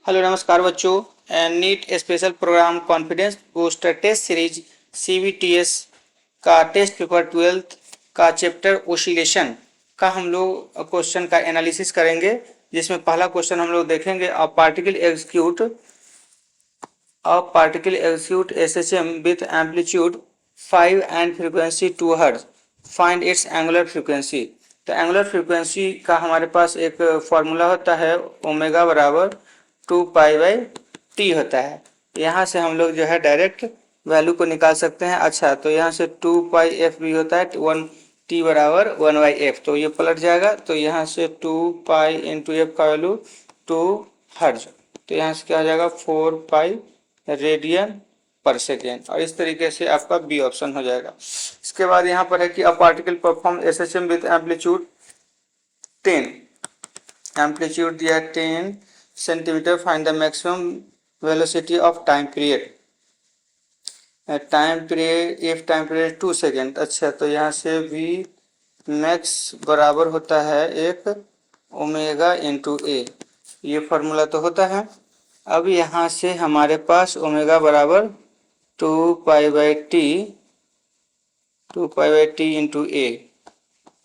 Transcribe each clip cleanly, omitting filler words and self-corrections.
Hello नमस्कार बच्चों। NEET special programme confidence booster test series CBTS का टेस्ट पेपर 12th का चैप्टर ओसिलेशन का हम लोग क्वेश्चन का एनालिसिस करेंगे, जिसमें पहला क्वेश्चन हम लोग देखेंगे a particle execute SHM with amplitude 5 and frequency 2 hertz, find its angular frequency. तो एंगुलर फ्रीक्वेंसी का हमारे पास एक फॉर्मूला होता है, ओमेगा बराबर 2 पाई/t होता है। यहाँ से हम लोग जो है डायरेक्ट वैल्यू को निकाल सकते हैं। अच्छा, तो यहाँ से 2 पाई/f भी होता है, 1t बराबर 1/f, तो ये पलट जाएगा। तो यहाँ से 2 पाई इंटू एफ का वैल्यू 2 हर्ज, तो यहाँ से क्या हो जाएगा 4 पाई रेडियन पर सेकेंड, और इस तरीके से आपका बी ऑप्शन हो जाएगा। इसके बाद यहाँ पर है कि a particle perform SHM with amplitude 10, amplitude दिया है 10 centimetre, find the maximum velocity of time period. Time period 2 second. अच्छा, तो यहाँ से वी मैक्स बराबर होता है एक ओमेगा इंटू ए, ये फार्मूला तो होता है। अब यहाँ से हमारे पास ओमेगा बराबर 2 पाई/t इंटू ए,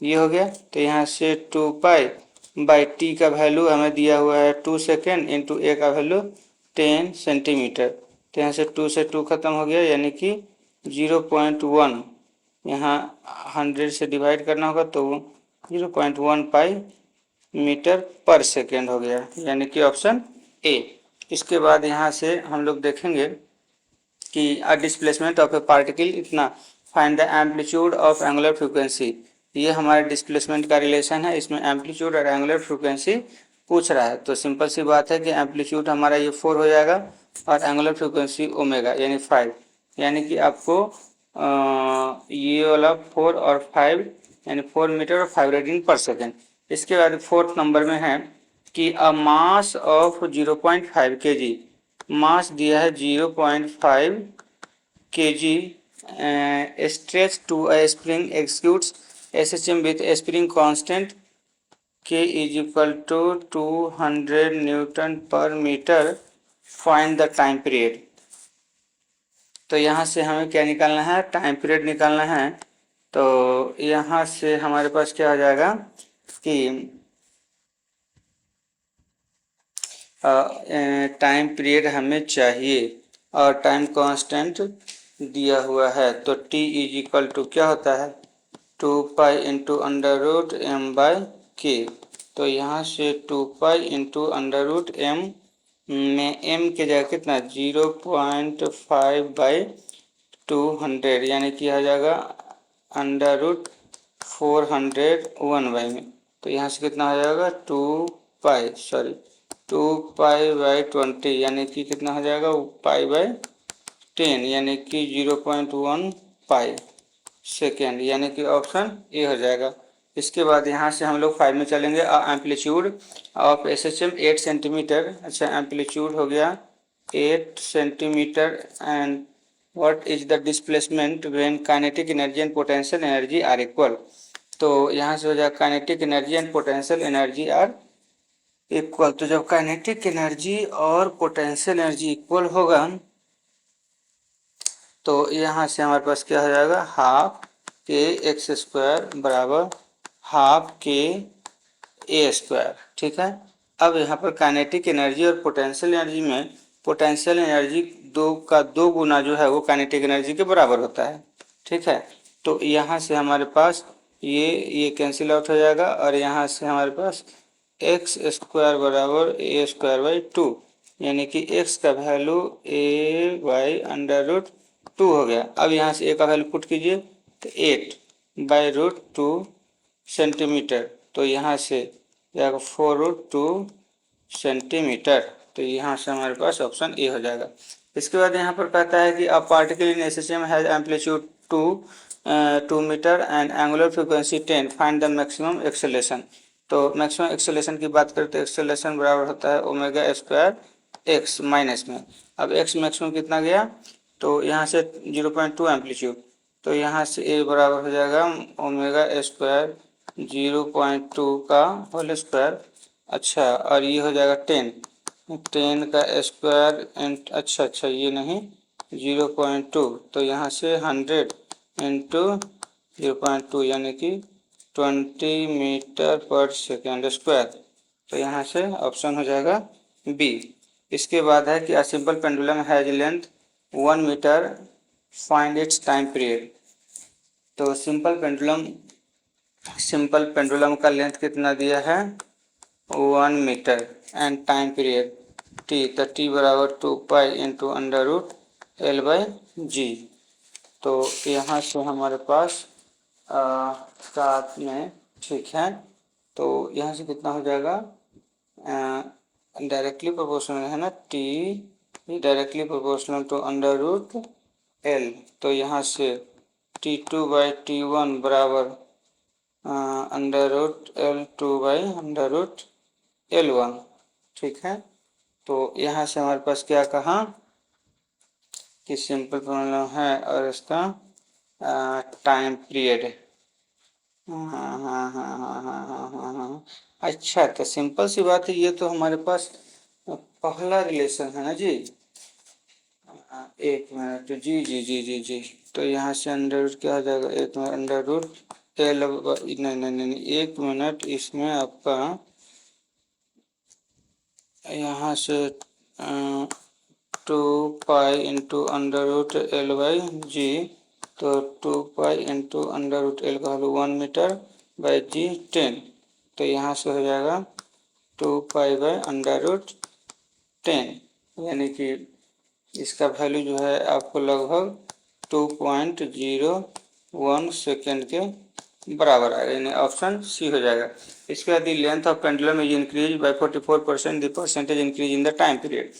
ये हो गया। तो यहाँ से 2 पाई/t का वैल्यू हमें दिया हुआ है 2 सेकेंड, इंटू ए का वैल्यू 10 सेंटीमीटर। तो यहाँ से 2 से 2 खत्म हो गया, यानी कि 0.1, यहाँ 100 से डिवाइड करना होगा तो 0.1 पाई मीटर पर सेकेंड हो गया, यानी कि ऑप्शन ए। इसके बाद यहाँ से हम लोग देखेंगे कि a displacement of a particle इतना, find the amplitude of angular frequency. ये हमारे डिस्प्लेसमेंट का रिलेशन है, इसमें एम्पलीट्यूड और एंगुलर फ्रीक्वेंसी पूछ रहा है। तो सिंपल सी बात है कि एम्पलीट्यूड हमारा ये 4 हो जाएगा और एंगुलर फ्रीक्वेंसी ओमेगा यानी 5, यानी कि आपको ये वाला 4 और 5 यानी 4 मीटर और 5 रेडियन पर सेकेंड। इसके बाद फोर्थ नंबर में है कि अ मास ऑफ 0.5 kg, मास दिया है 0.5 kg, stretch to a spring executes SHM with spring constant K is equal to 200 newton per metre, find the time period. तो यहाँ से हमें क्या निकालना है, टाइम पीरियड निकालना है। तो यहाँ से हमारे पास क्या हो जाएगा कि टाइम पीरियड हमें चाहिए और टाइम कांस्टेंट दिया हुआ है। तो t इज इक्वल टू क्या होता है 2 pi into under root M by K. तो यहाँ से 2 pi into under root M में m के जगह कितना 0.5/200, यानी कि आ जाएगा अंडर रूट 401 में। तो यहाँ से कितना हो जाएगा 2 पाई/20, यानी कि कितना हो जाएगा पाई/10, यानी कि 0.1 पाई सेकेंड, यानी कि ऑप्शन ए हो जाएगा। इसके बाद यहाँ से हम लोग 5 में चलेंगे। Amplitude of SHM 8 centimetre. अच्छा, एम्पलीट्यूड हो गया 8 centimetre and what is the displacement when kinetic energy and potential energy are equal. तो यहाँ से हो जाएगा kinetic energy and potential energy are equal. तो जब काइनेटिक एनर्जी और पोटेंशियल एनर्जी इक्वल होगा तो यहाँ से हमारे पास क्या हो जाएगा हाफ के एक्स स्क्वायर बराबर हाफ के ए स्क्वायर। ठीक है। अब यहाँ पर काइनेटिक एनर्जी और पोटेंशियल एनर्जी में पोटेंशियल एनर्जी 2 का 2 गुना जो है वो काइनेटिक एनर्जी के बराबर होता है। ठीक है। तो यहाँ से हमारे पास ये कैंसिल आउट हो जाएगा और यहाँ से हमारे पास एक्स स्क्वायर बराबर ए स्क्वायर बाई 2, यानी कि x का value a by under root 2 हो गया। अब यहाँ से a का वैल्यू पुट कीजिए तो 8/√2 सेंटीमीटर, तो यहाँ से जाएगा 4√2 सेंटीमीटर। तो यहाँ से हमारे पास ऑप्शन ए हो जाएगा। इसके बाद यहाँ पर कहता है कि a particle in SHM has amplitude 2 metre and angular frequency 10, find the maximum acceleration. तो मैक्सिमम एक्सेलेरेशन की बात करते हैं, एक्सेलेरेशन बराबर होता है ओमेगा स्क्वायर एक्स माइनस में। अब एक्स मैक्सिमम कितना गया, तो यहाँ से 0.2 एम्पलीट्यूड, तो यहाँ से ए बराबर हो जाएगा ओमेगा स्क्वायर 0.2 का होल स्क्वायर। अच्छा, और ये हो जाएगा 10, 10 का स्क्वायर एंड अच्छा ये नहीं 0.2, तो यहाँ से 100 इंटू 0.2 यानी कि 20 मीटर पर सेकेंड स्क्वायर। तो यहाँ से ऑप्शन हो जाएगा बी। इसके बाद है कि a simple pendulum has length 1 metre, find its time period. तो सिंपल पेंडुलम का लेंथ कितना दिया है 1 metre and time period T, तो टी बराबर 2 pi into under root L by G. तो यहाँ से हमारे पास साथ में ठीक है, तो यहाँ से कितना हो जाएगा डायरेक्टली प्रोपोर्शनल है ना, T directly proportional to under root L. तो यहाँ से T2 बाई T1 बराबर under root L2 by under root L1। ठीक है, तो यहाँ से हमारे पास क्या कहा कि सिंपल प्रॉब्लम है और इसका टाइम पीरियड। हाँ। अच्छा, तो सिंपल सी बात है, ये तो हमारे पास पहला रिलेशन है ना जी। एक मिनट जी। तो यहाँ से अंडर रूट क्या हो जाएगा, एक मिनट अंडर रूट एल, नहीं, एक मिनट, इसमें आपका यहाँ से 2 pi into under root L by G, तो 2 pi into under root L का वैल्यू 1 मीटर बाई जी 10, तो यहाँ से हो जाएगा 2 पाई बाई अंडर रूट 10, यानी कि इसका वैल्यू जो है आपको लगभग 2.01 सेकेंड के बराबर आएगा, यानी ऑप्शन सी हो जाएगा। इसके बाद length of pendulum is increase by 44%, the percentage increase in the time period.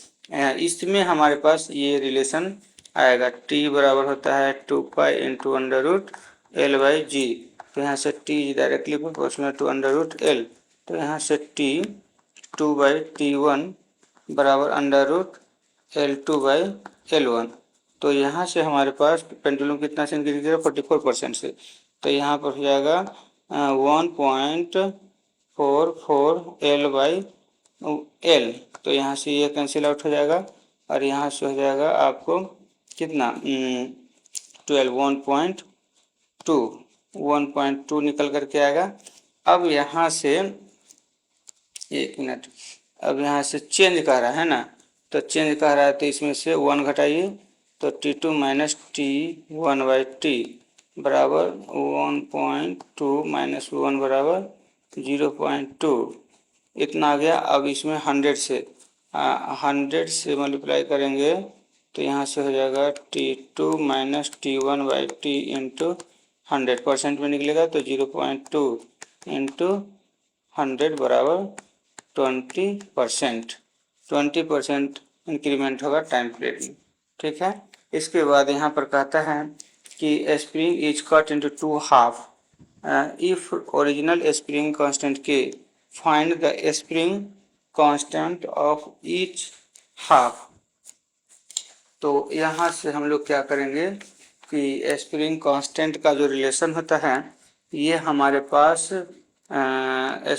इसमें हमारे पास ये रिलेशन आएगा, टी बराबर होता है 2 pi into under root L by G. तो यहाँ से T is directly proportional to under root L, तो यहाँ से टी 2 बाई T1 बराबर under root L2 by L1। तो यहाँ से हमारे पास पेंडुलम कितना से इंक्रीज करेगा 44% से, तो यहाँ पर हो जाएगा 1.44 एल बाई एल। तो यहाँ से ये कैंसिल आउट हो जाएगा और यहाँ से हो जाएगा आपको कितना 1.2 निकल करके आएगा। अब यहाँ से एक मिनट, अब यहाँ से चेंज कर रहा है ना, तो चेंज कर रहा है तो इसमें से 1 घटाइए, तो T2 minus T1 by T बराबर 1.2 माइनस 1 बराबर 0.2, इतना आ गया। अब इसमें 100 से मल्टीप्लाई करेंगे तो यहाँ से हो जाएगा T2 minus T1 by T into 100% में निकलेगा, तो 0.2 इंटू 100 बराबर 20% इंक्रीमेंट होगा टाइम पीरियड में। ठीक है, इसके बाद यहाँ पर कहता है कि spring is cut into 2 half, if original spring constant के find the spring constant of each half. तो यहाँ से हम लोग क्या करेंगे कि स्प्रिंग कांस्टेंट का जो रिलेशन होता है, ये हमारे पास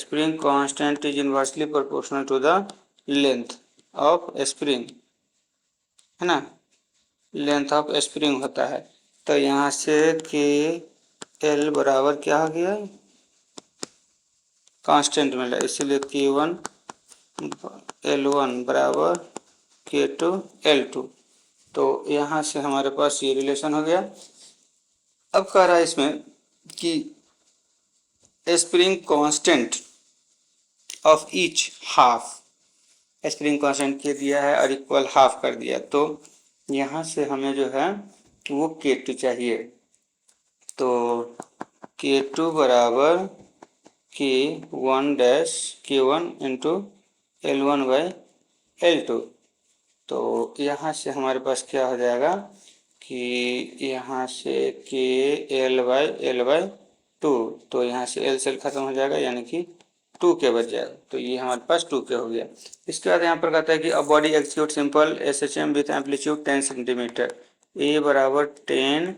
spring constant is inversely proportional to the length of spring, है ना, लेंथ ऑफ स्प्रिंग होता है। तो यहाँ से के एल बराबर क्या हो गया, कांस्टेंट मिला, इसीलिए K1 L1 बराबर K2 L2। तो यहाँ से हमारे पास ये रिलेशन हो गया। अब कह रहा है इसमें कि spring constant of each half, spring constant के दिया है और इक्वल हाफ कर दिया, तो यहाँ से हमें जो है वो K2 चाहिए। तो K2 बराबर K1 into L1 by L2। तो यहाँ से हमारे पास क्या हो जाएगा कि यहाँ से KL बाई L बाई 2, तो यहाँ से L सेल खत्म हो जाएगा, यानी कि 2K बच जाएगा, तो ये हमारे पास 2K हो गया। इसके बाद यहाँ पर कहता है कि a body execute simple SHM with amplitude 10 centimetre, A बराबर 10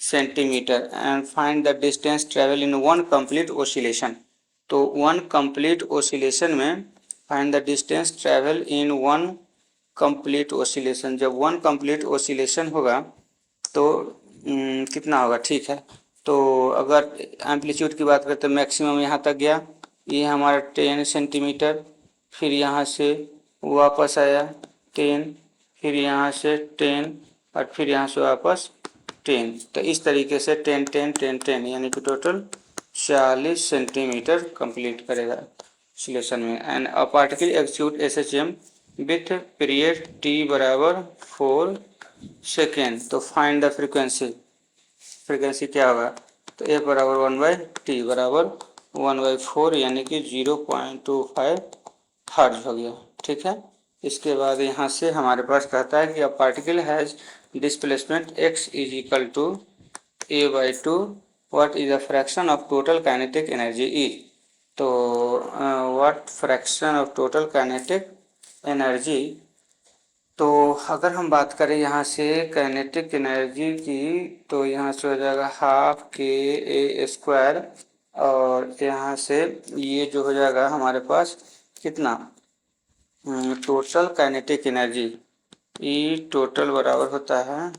centimetre and find the distance travel in 1 complete oscillation. तो 1 कंप्लीट ओसिलेशन में find the distance travel in one complete oscillation. जब वन कंप्लीट ओसिलेशन होगा तो कितना होगा, ठीक है। तो अगर एम्पलीट्यूड की बात करें तो मैक्सिमम यहाँ तक गया, ये हमारा 10 सेंटीमीटर, फिर यहाँ से वापस आया 10, फिर यहाँ से 10 और फिर यहाँ से वापस 10। तो इस तरीके से 10 10 10 10 यानी कि टोटल 40 सेंटीमीटर कंप्लीट करेगा सिलेक्शन में। And a particle execute SHM with period t बराबर 4 सेकेंड। तो फाइंड द फ्रीक्वेंसी, फ्रीक्वेंसी क्या होगा, तो F बराबर 1/t बराबर 1/4 यानी कि 0.25 हर्ट्ज हो गया, ठीक है। इसके बाद यहाँ से हमारे पास कहता है कि a particle has displacement x is equal to a/2, what is the fraction of total kinetic energy is. तो what fraction of total kinetic energy, तो अगर हम बात करें यहाँ से काइनेटिक एनर्जी की तो यहाँ से हो जाएगा ½ KA², और यहाँ से ये जो हो जाएगा हमारे पास कितना, total kinetic energy E total बराबर होता है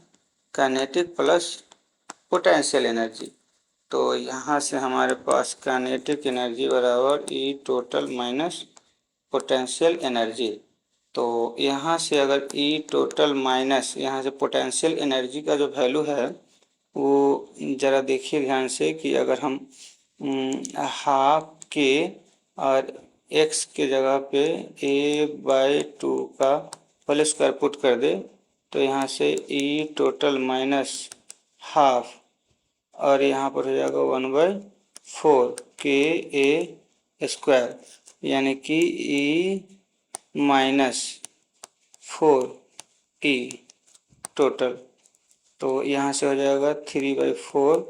काइनेटिक प्लस पोटेंशियल एनर्जी। तो यहाँ से हमारे पास काइनेटिक एनर्जी बराबर ई टोटल माइनस पोटेंशियल एनर्जी। तो यहाँ से अगर ई टोटल माइनस यहाँ से पोटेंशियल एनर्जी का जो वैल्यू है वो ज़रा देखिए ध्यान से कि अगर हम ½ के और x के जगह पे a/2 का होल स्क्वायर पुट कर दे तो यहाँ से ई टोटल माइनस ½ और यहाँ पर हो जाएगा 1/4 KA² यानी कि ई -4 टोटल। तो यहाँ से हो जाएगा 3/4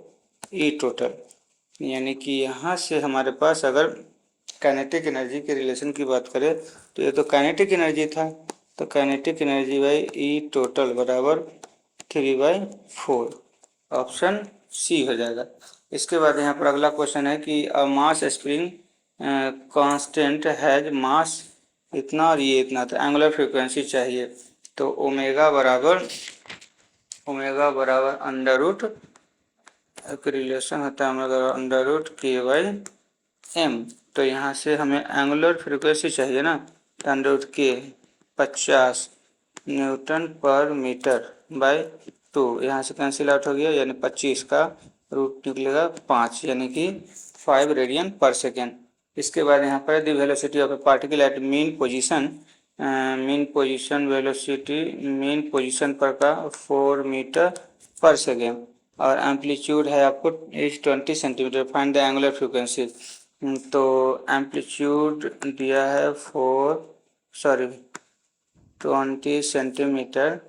ई टोटल, यानी कि यहाँ से हमारे पास अगर काइनेटिक एनर्जी के रिलेशन की बात करें तो ये तो काइनेटिक एनर्जी था, तो kinetic energy by E total बराबर 3/4, ऑप्शन सी हो जाएगा। इसके बाद यहाँ पर अगला क्वेश्चन है कि a mass spring constant has mass इतना और ये इतना, तो एंगुलर फ्रीक्वेंसी चाहिए। तो ओमेगा बराबर अंडर रूट, एक रिलेशन होता है ओमेगा अंडर रूट K/m। तो यहाँ से हमें एंगुलर फ्रीक्वेंसी चाहिए ना, तो under root K 50 Newton per metre by 2, यहाँ से कैंसिल आउट हो गया यानी 25 का रूट निकलेगा 5 यानी कि 5 रेडियन पर सेकेंड। इसके बाद यहाँ पर the velocity of a particle at mean position पर का 4 मीटर पर सेकेंड, और एम्पलीट्यूड है आपको is 20 centimetre. Find the angular frequency. तो एम्पलीट्यूड दिया है 20 सेंटीमीटर,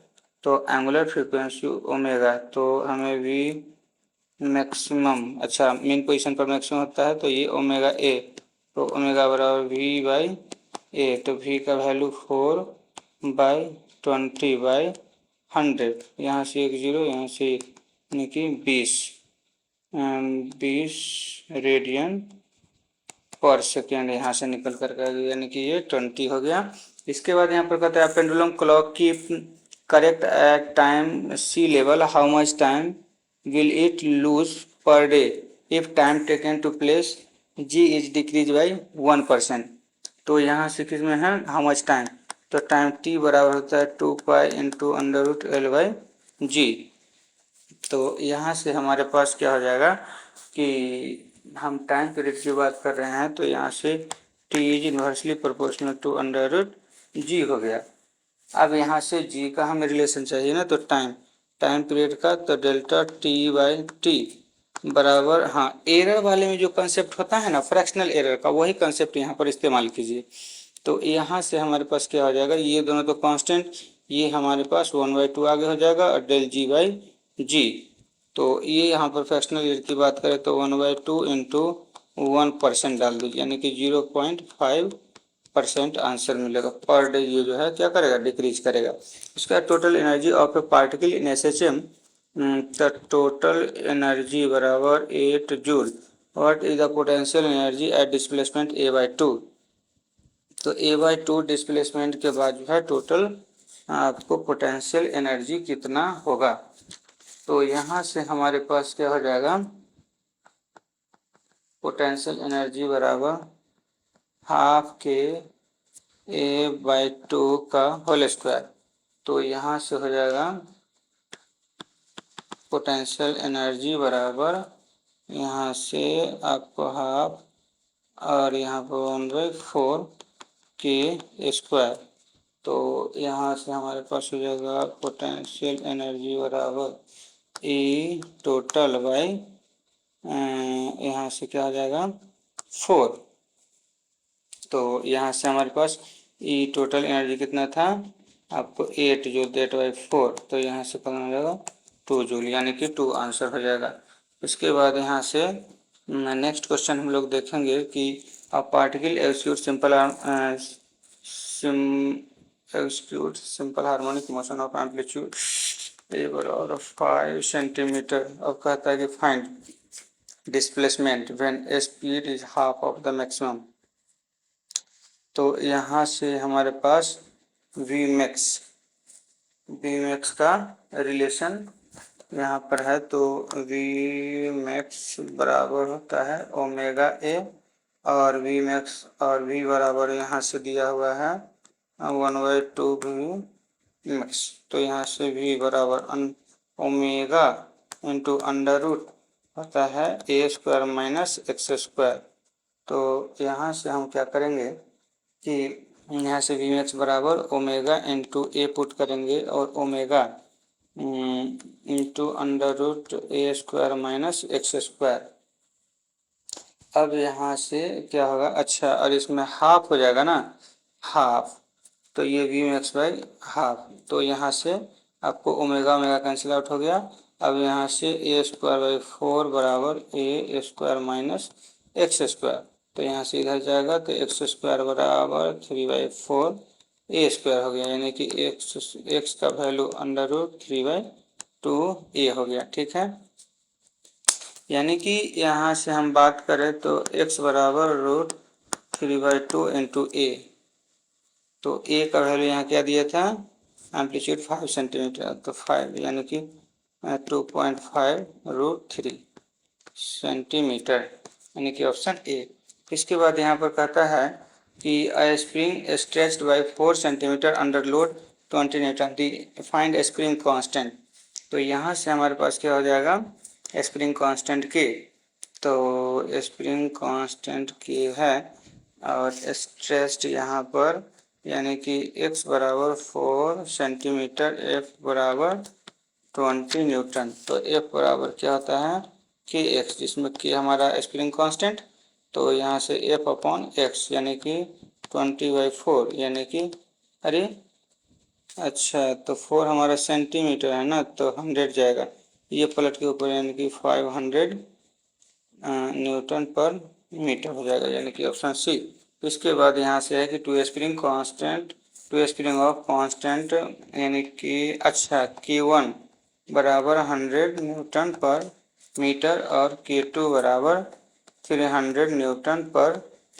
तो एंगुलर फ्रीक्वेंसी ओमेगा, तो हमें वी मैक्सिमम, अच्छा मीन पोजीशन पर मैक्सिमम होता है तो ये ओमेगा ए, तो ओमेगा बराबर V/A, तो V का वैल्यू 4/20/100, यहाँ से एक जीरो यहाँ से यानी कि 20 रेडियन पर सेकेंड यहाँ से निकल कर यानी कि ये 20 हो गया। इसके बाद यहाँ पर कहता है पेंडुलम क्लॉक की correct at time sea level, how much time will it lose per day if time taken to place g is decreased by 1%। तो यहाँ से किस में है हाउ मच टाइम, तो टाइम t बराबर होता है 2π × L/g। तो यहाँ से हमारे पास क्या हो जाएगा कि हम टाइम पीरियड की बात कर रहे हैं तो यहाँ से t is inversely proportional to √g हो गया। अब यहाँ से g का हमें रिलेशन चाहिए ना, तो टाइम पीरियड का, तो डेल्टा t/t बराबर, हाँ एरर वाले में जो कंसेप्ट होता है ना फ्रैक्शनल एरर का, वही कंसेप्ट यहाँ पर इस्तेमाल कीजिए। तो यहाँ से हमारे पास क्या हो जाएगा, ये दोनों तो कांस्टेंट, ये हमारे पास 1/2 आगे हो जाएगा और डेल g/g। तो ये यहाँ पर फ्रैक्शनल एरर की बात करें तो 1/2 × 1% डाल दीजिए यानी कि 0.5% आंसर मिलेगा। पर डे ये जो है क्या करेगा, डिक्रीज करेगा। इसका total energy of a particle in SHM, the total energy बराबर 8 joule. What is the potential energy at displacement A/2। तो a/2 डिस्प्लेसमेंट के बाद जो है टोटल आपको पोटेंशियल एनर्जी कितना होगा। तो यहाँ से हमारे पास क्या हो जाएगा, पोटेंशियल एनर्जी बराबर हाफ के a/2 का होल स्क्वायर। तो यहाँ से हो जाएगा पोटेंशियल एनर्जी बराबर यहाँ से आपको हाफ और यहाँ पर 1/4 के स्क्वायर। तो यहाँ से हमारे पास हो जाएगा पोटेंशियल एनर्जी बराबर ई टोटल बाई यहाँ से क्या हो जाएगा 4। तो यहाँ से हमारे पास ई टोटल एनर्जी कितना था आपको 8 जूल /4। तो यहाँ से पता हो जाएगा 2 जूल, यानी कि 2 आंसर हो जाएगा। इसके बाद यहाँ से नेक्स्ट क्वेश्चन हम लोग देखेंगे कि a particle execute simple harmonic motion of amplitude a बराबर 5 सेंटीमीटर। अब कहता है कि find displacement when speed is half of the maximum. तो यहाँ से हमारे पास वी मैक्स का रिलेशन यहाँ पर है। तो वी मैक्स बराबर होता है ओमेगा ए, और वी मैक्स और वी बराबर यहाँ से दिया हुआ है 1/2 वी मैक्स। तो यहाँ से वी बराबर ओमेगा इंटू अंडर रूट होता है a² माइनस x²। तो यहाँ से हम क्या करेंगे कि यहाँ से वी मैक्स बराबर ओमेगा इंटू ए पुट करेंगे और omega into under root a² minus x²। अब यहाँ से क्या होगा, अच्छा और इसमें हाफ हो जाएगा ना, हाफ। तो ये वी मैक्स बाई हाफ। तो यहाँ से आपको ओमेगा ओमेगा कैंसिल आउट हो गया। अब यहाँ से a²/4 बराबर a² माइनस x²। तो यहाँ से इधर जाएगा तो x² बराबर 3/4 a² हो गया, यानी कि x का वैल्यू अंडर रूट 3/2 a हो गया। ठीक है, यानी कि यहाँ से हम बात करें तो x बराबर रूट 3/2 इंटू ए। तो a का वैल्यू यहाँ क्या दिया था, एम्पलीट्यूड 5 सेंटीमीटर, तो 5 यानी कि 2.5 रूट 3 सेंटीमीटर, यानी कि ऑप्शन ए। इसके बाद यहाँ पर कहता है कि a spring stretched by 4 centimetre under load 20 newton, the find spring constant. तो यहाँ से हमारे पास क्या हो जाएगा स्प्रिंग कांस्टेंट के। तो स्प्रिंग कांस्टेंट के है और स्ट्रेच्ड यहाँ पर यानी कि x बराबर 4 सेंटीमीटर, f बराबर 20 न्यूटन। तो f बराबर क्या होता है kx, जिसमें k हमारा स्प्रिंग कांस्टेंट। तो यहाँ से f/x यानी कि 20/4, यानी कि अरे अच्छा तो 4 हमारा सेंटीमीटर है ना, तो 100 जाएगा, ये पलट के ऊपर, यानी कि 500 न्यूटन पर मीटर हो जाएगा, यानी कि ऑप्शन सी। इसके बाद यहाँ से है कि टू स्प्रिंग ऑफ कांस्टेंट यानी कि अच्छा K1 बराबर 100 न्यूटन पर मीटर और K2 बराबर 300 न्यूटन पर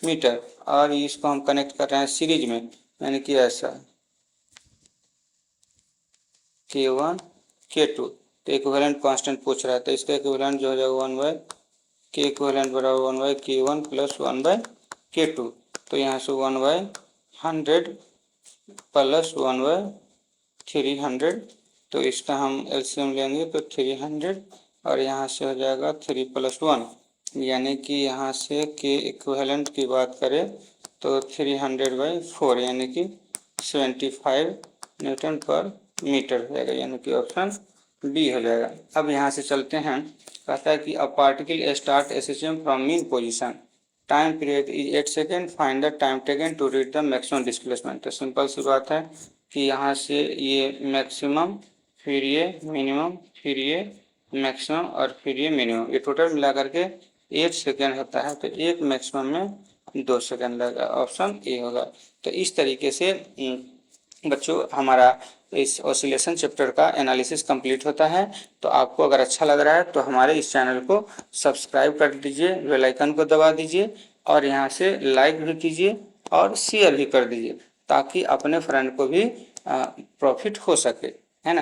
मीटर। और इसको हम कनेक्ट कर रहे हैं सीरीज में, यानी कि ऐसा K1 K2। तो इक्विवेलेंट कांस्टेंट पूछ रहा है, तो इसका इक्विवेलेंट जो हो जाएगा 1/K इक्विवेलेंट बराबर 1/K1 प्लस 1/K2। तो यहाँ से 1/100 प्लस 1/300। तो इसका हम एलसीएम लेंगे तो 300, और यहाँ से हो जाएगा 3 + 1, यानी कि यहाँ से के इक्विवेलेंट की बात करें तो 300/4 यानी कि 75 न्यूटन पर मीटर हो जाएगा, यानी कि ऑप्शन बी हो जाएगा। अब यहाँ से चलते हैं, कहता है कि अ पार्टिकल स्टार्ट एसेसियम from mean position, time period is 8 second, find the time taken to reach the maximum displacement. तो सिंपल सी बात है कि यहाँ से ये मैक्सिमम, फिर ये मिनिमम, फिर ये मैक्सिमम और फिर ये मिनिमम, ये टोटल मिला करके 8 सेकेंड होता है। तो एक मैक्सिमम में 2 सेकेंड लगेगा, ऑप्शन ए होगा। तो इस तरीके से बच्चों हमारा इस ऑसिलेशन चैप्टर का एनालिसिस कंप्लीट होता है। तो आपको अगर अच्छा लग रहा है तो हमारे इस चैनल को सब्सक्राइब कर दीजिए, बेल आइकन को दबा दीजिए और यहाँ से लाइक भी कीजिए और शेयर भी कर दीजिए ताकि अपने फ्रेंड को भी प्रॉफिट हो सके, है ना।